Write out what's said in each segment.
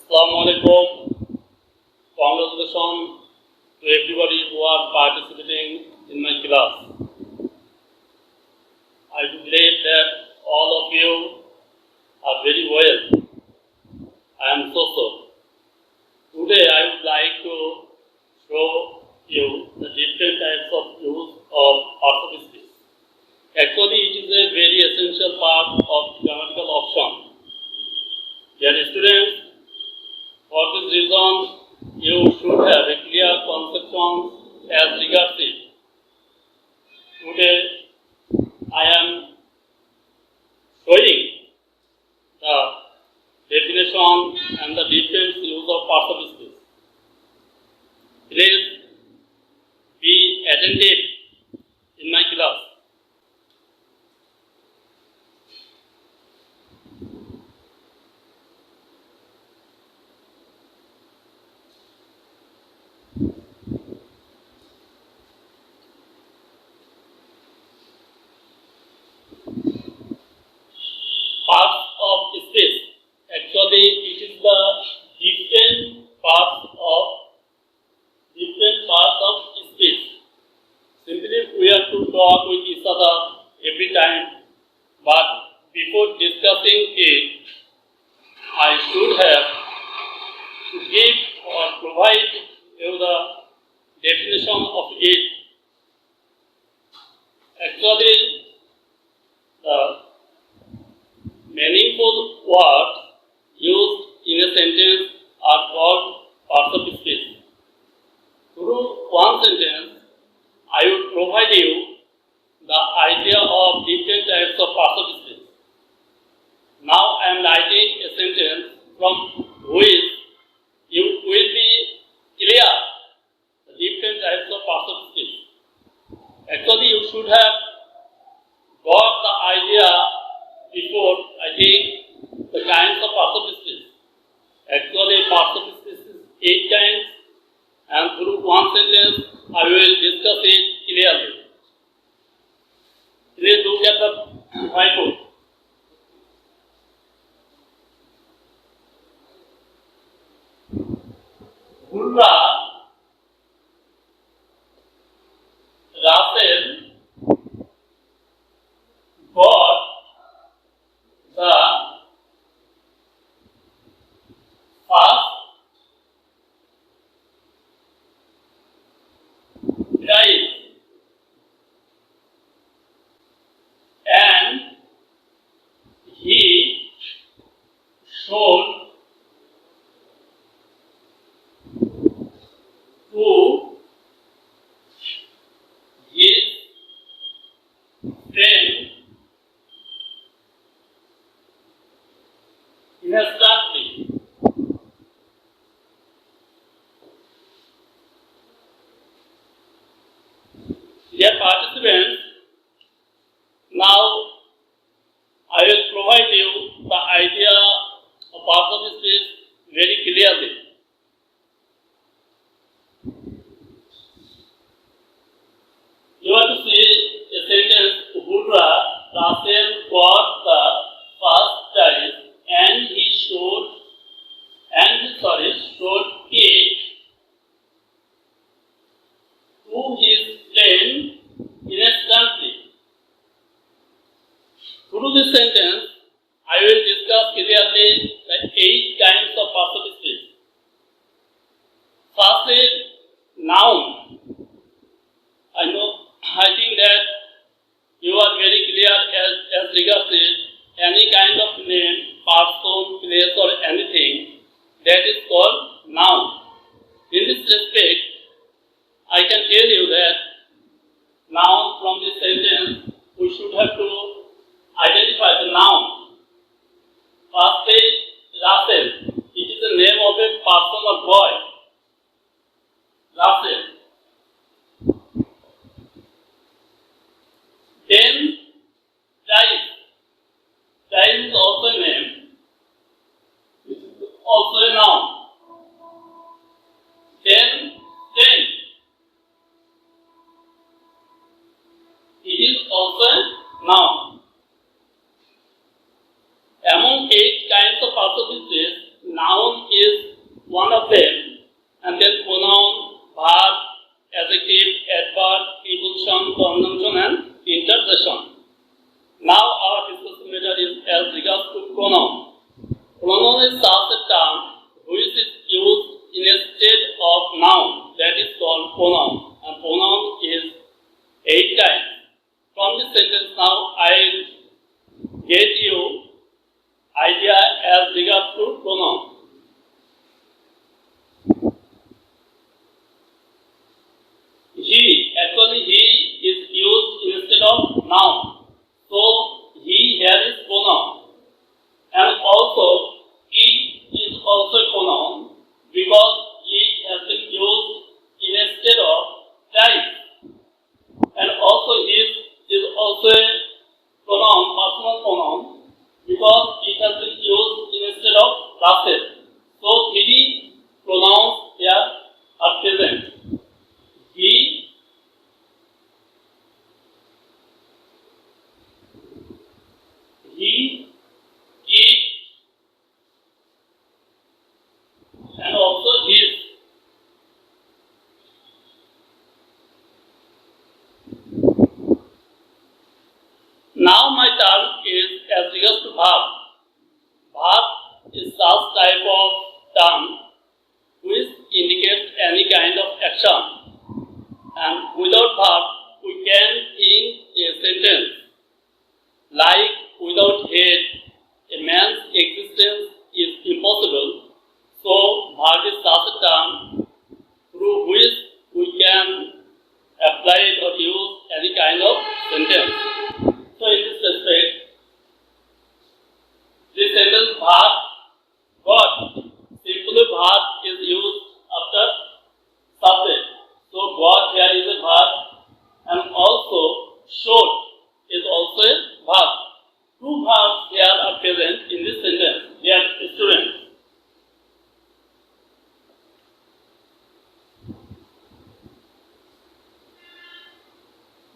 Assalamu alaikum. Congratulations to everybody who are participating in my class. I do believe that all of you are very well. I am so. Today I would like to show you the different types of use of orthotic speech. Actually, it is a very essential part of grammatical option. Dear students, for this reason, you should have a clear conception as regards it. Today, I am showing the definition and the different use of parts of speech. Please be attentive in my class. Parts of speech. Actually, it is the different parts of speech. Simply, we have to talk with each other every time, but before discussing it, I should have to give or provide you the definition of it. Actually, the meaningful words used in a sentence are called parts of speech. Through one sentence, I would provide you the idea of different types of parts of speech. Now I am writing a sentence from which you will be clear the different types of parts of speech. Actually, you should have got the idea before, I think, the kinds of parts of speech. Actually, parts of speech is 8 kinds, and through one sentence, I will discuss it clearly. Please look at the whiteboard. Burra, Russell got the first prize and he showed to his friend instantly. Dear participants, now I will provide you the idea of parts of speech very clearly. You have to see a sentence, Burra Russell got the first prize and he showed it to his friend instantly. Through this sentence, I will discuss clearly the 8 kinds of parts of speech. First is noun. I think that you are very clear as regards it. Any kind of name, person, place, or anything that is called noun. In this respect, I can tell you that now from this sentence we should have to identify the noun. Firstly, Russell. It is the name of a person or boy. Russell. Then prize. Prize is also a name. It is also a noun. Then friend. It is also a noun. Among 8 kinds of parts of speech, noun is Pronoun is such a term which is used in a state of noun, that is called pronoun. And pronoun is 8 kinds. From this sentence now I get you idea as regards to pronoun. He, actually he is used instead of noun. So he here is pronoun. And also it is also a pronoun because it has been used instead of type. And also his is also a pronoun, personal pronoun, because it has been used instead of classes. So three pronouns here are present. He, it, and also his. Now my turn is as regards to verb. Verb is such type of term which indicates any kind of action. And without verb, we can think a sentence like without head, a man's existence is impossible. So verb is such a term through which we can apply or use any kind of sentence. So in this respect, this sentence verb got, simply verb is used after subject. So got here is a verb, and also showed is also a verb. Two verbs here are present in this sentence. They are students.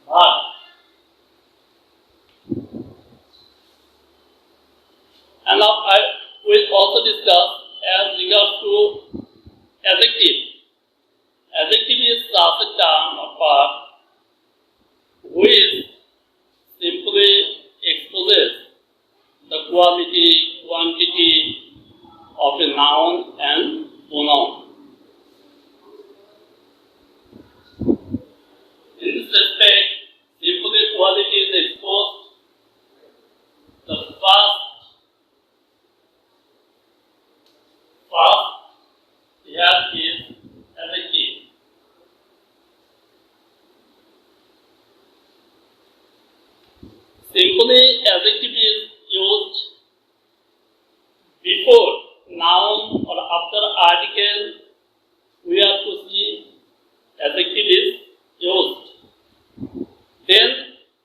Verb. And now I will also discuss as regards to adjective. Adjective is such a term or verb which simply exposes the quality, quantity of a noun and pronoun. In this respect, simply quality is exposed. The first here is adjective. Simply adjective is used before noun or after article. We have to see adjective is used. Then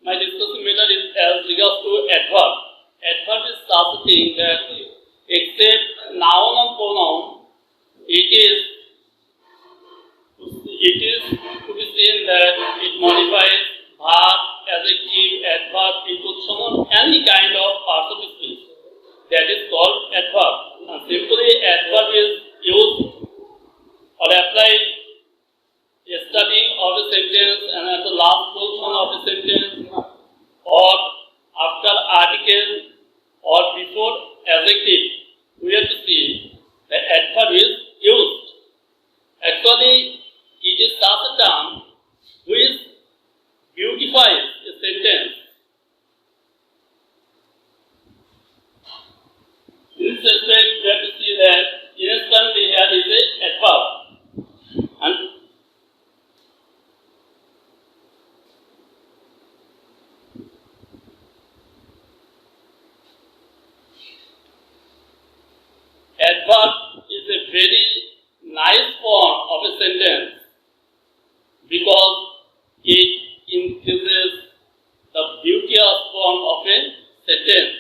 my discussion matter is as regards to adverb. Adverb is something that except noun and pronoun, it is to be seen that it modifies verb, adjective, adverb, preposition, or any kind of part of speech. That is called adverb. And simply adverb is used or applied starting of a sentence and at the last portion of a sentence, or after article or before adjective. We have to see the adverb is used. Actually, it is such a term which beautifies a sentence. In this respect, we have to see that instantly here is a adverb. And adverb is a very nice form of a sentence because it increases the beauteous form of a sentence.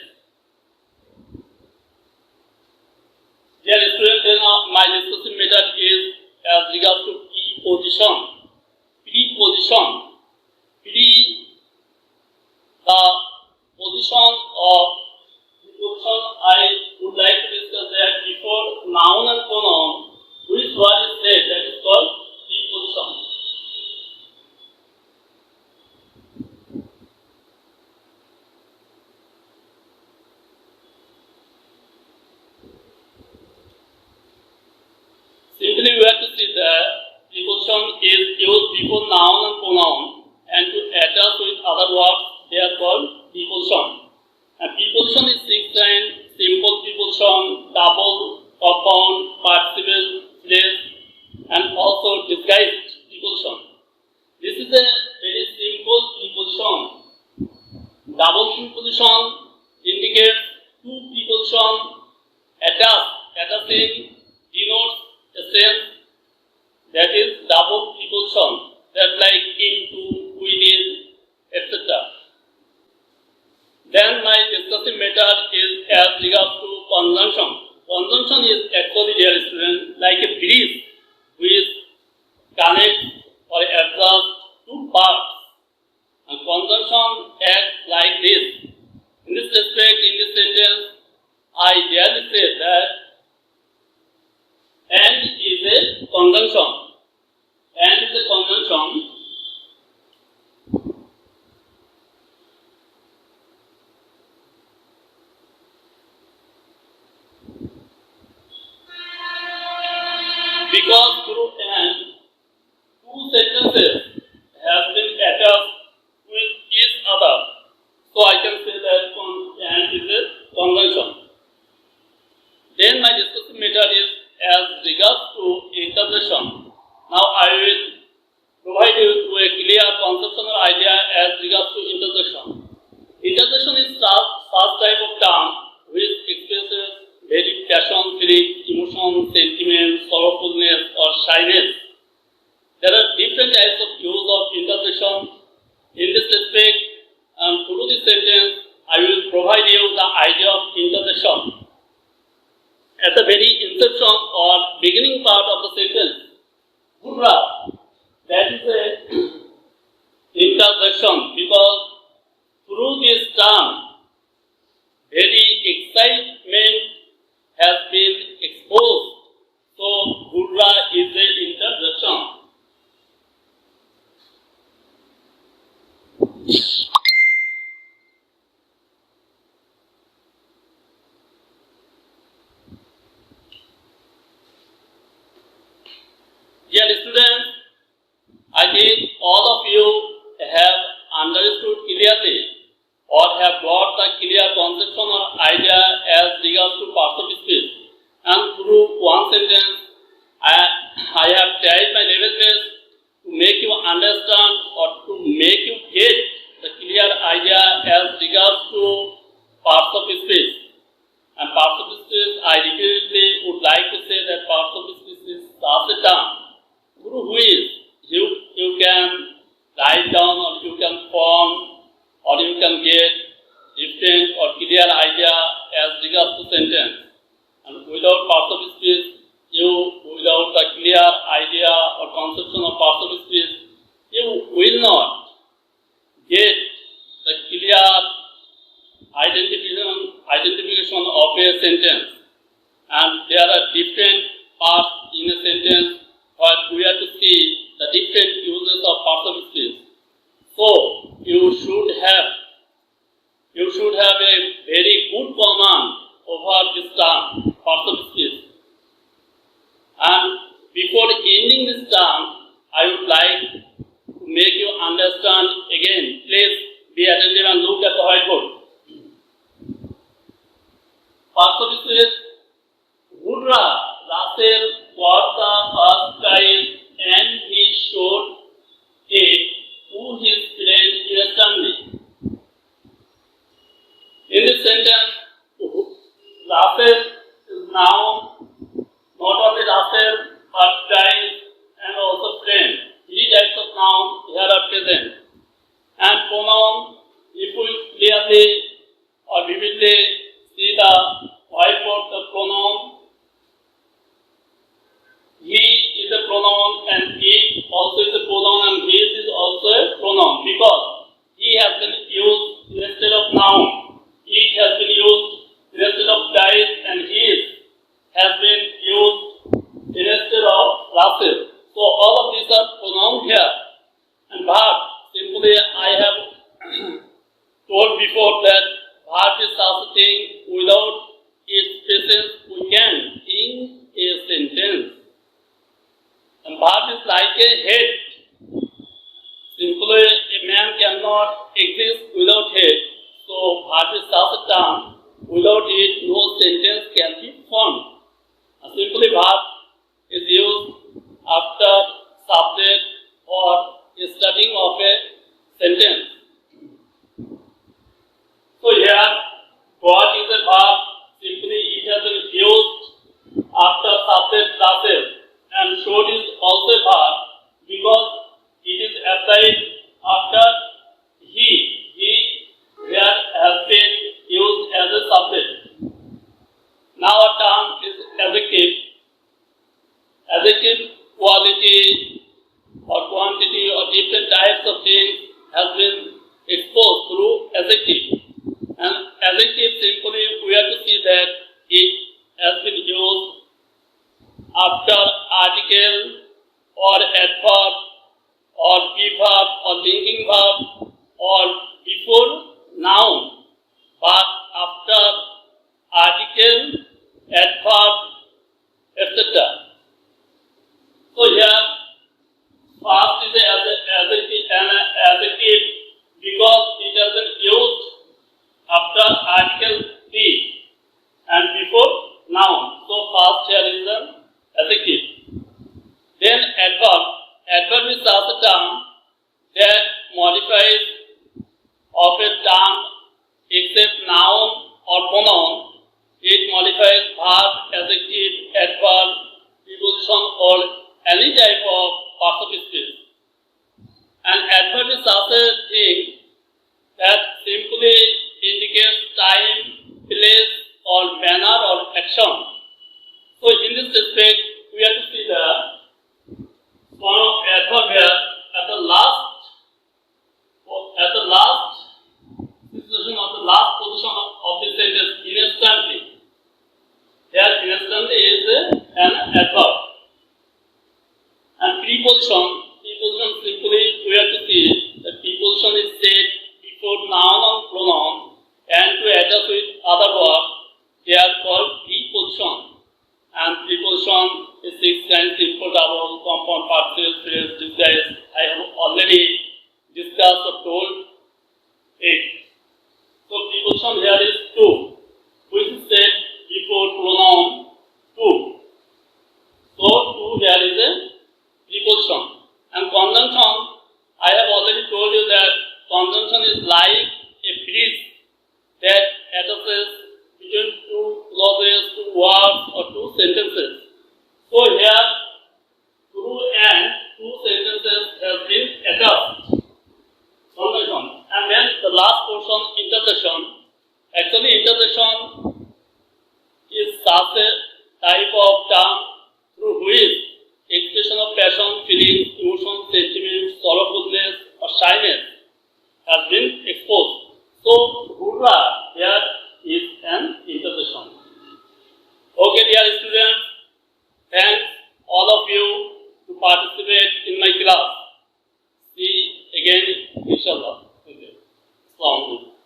Dear students, my discussion method is as regards to preposition. Preposition. The position of preposition I would like to discuss that before noun and pronoun, which word is said, that is called preposition. see that preposition is used before noun and pronoun and to attach with other words, they are called preposition. And preposition is 6 kinds: simple preposition, double, compound, participle, phrase, and also disguised preposition. This is a very simple preposition. Double preposition indicates two preposition attached. Attaching denotes a sense, that is double preposition, that like into, within, etc. Then my discussing method is as regards to conjunction. Conjunction is actually, dear students, like a bridge which connects or adjusts two parts. And conjunction acts like this. In this respect, in this sentence, I dare say that and is a conjunction. And is a conjunction. Because through and two sentences have been attached with each other, so I can say that and is a conjunction. Then my discussion method is as regards to interjection. Now I will provide you with a clear conceptual idea as regards to interjection. Interjection is such type of term which expresses very passion, feeling, emotion, sentiment, sorrowfulness, or shyness. There are different types of use of interjection. In this respect, through this sentence, I will provide you the idea of interjection. At the very inception or beginning part of the sentence, Hurrah, that is a interjection, because through this term, very excitement has been exposed. So, Hurrah is a interjection. Dear students, I think all of you have understood clearly or have got the clear conception or idea as regards to parts of speech. And through one sentence, I have tried my level best to make you understand or to make you get the clear idea as regards to parts of speech. And parts of speech, I repeatedly would like to say that parts of speech is such a term through which you can write down or you can form or you can get different or clear idea as regards to sentence. And without parts of speech, without the clear idea or conception of parts of speech, you will not get the clear identification of a sentence. And there are different parts in a sentence where we have to see the different uses of parts of speech. So you should have a very good command over this term, parts of speech. And before ending this term, I would like to make you understand again. Please be attentive and look at the whiteboard. Parts of speech. Woodruff Russell got the first prize and he showed it to his friend instantly. In this sentence, Russell is now not only Russell but prize and also friend. Three types of nouns here are present. And pronoun, if we clearly or vividly see the whiteboard, the pronoun, he is a pronoun and it also is a pronoun and his is also a pronoun because he has been used instead of noun. It has been used instead of dice and his has been used instead of Russell. So all of these are pronouns here. And verb, simply I have told before that verb is such a thing without its presence we can think a sentence. verb is like a head. Simply, a man cannot exist without head. So, verb is such a term. Without it, no sentence can be formed. Simply, verb is used after subject or starting of a sentence. So here, got is a verb. Simply, it has been used after subject classes, and should is also a verb because it is applied after he. He here has been used as a subject. Now a term is adjective. Adjective quality or quantity or different types of things has been exposed through adjective. And adjective simply we have to see that it has been used after article or adverb or verb or linking verb or before noun, but after article, adverb, etc. So here, first is an adjective because it has been used after article be and before noun. So first here is an adjective. Then adverb. Adverb is such a term that modifies of a term except noun or pronoun. It modifies verb, adjective, adverb, preposition or any type of participle speech. And adverb is such a thing that simply indicates time, place or manner or action. So in this respect, we have to see the form of adverb here at the last situation of the last position of the sentence instantly. Here instantly is an adverb. And preposition simply we have to see that preposition is said before noun or pronoun and to adjust with other words. They are called preposition. And preposition is 6 kinds: simple, double, compound, partial, phrase, disguise. I have already discussed or told it. So preposition here is to, which is said before pronoun to. So to here is a preposition. And conjunction, I have already told you that conjunction is like a bridge that attaches between two clauses, two words or two sentences. So here, through and two sentences have been attached. Conjunction. And then the last portion, intersection. Actually, intersection is such a type of term through which expression of passion, feelings, emotion, sentiments, sorrowfulness or shyness has been exposed. So, Hurra here is an intersection. Okay, dear students, thanks all of you to participate in my class. See again, inshallah. Okay. Assalamu alaikum.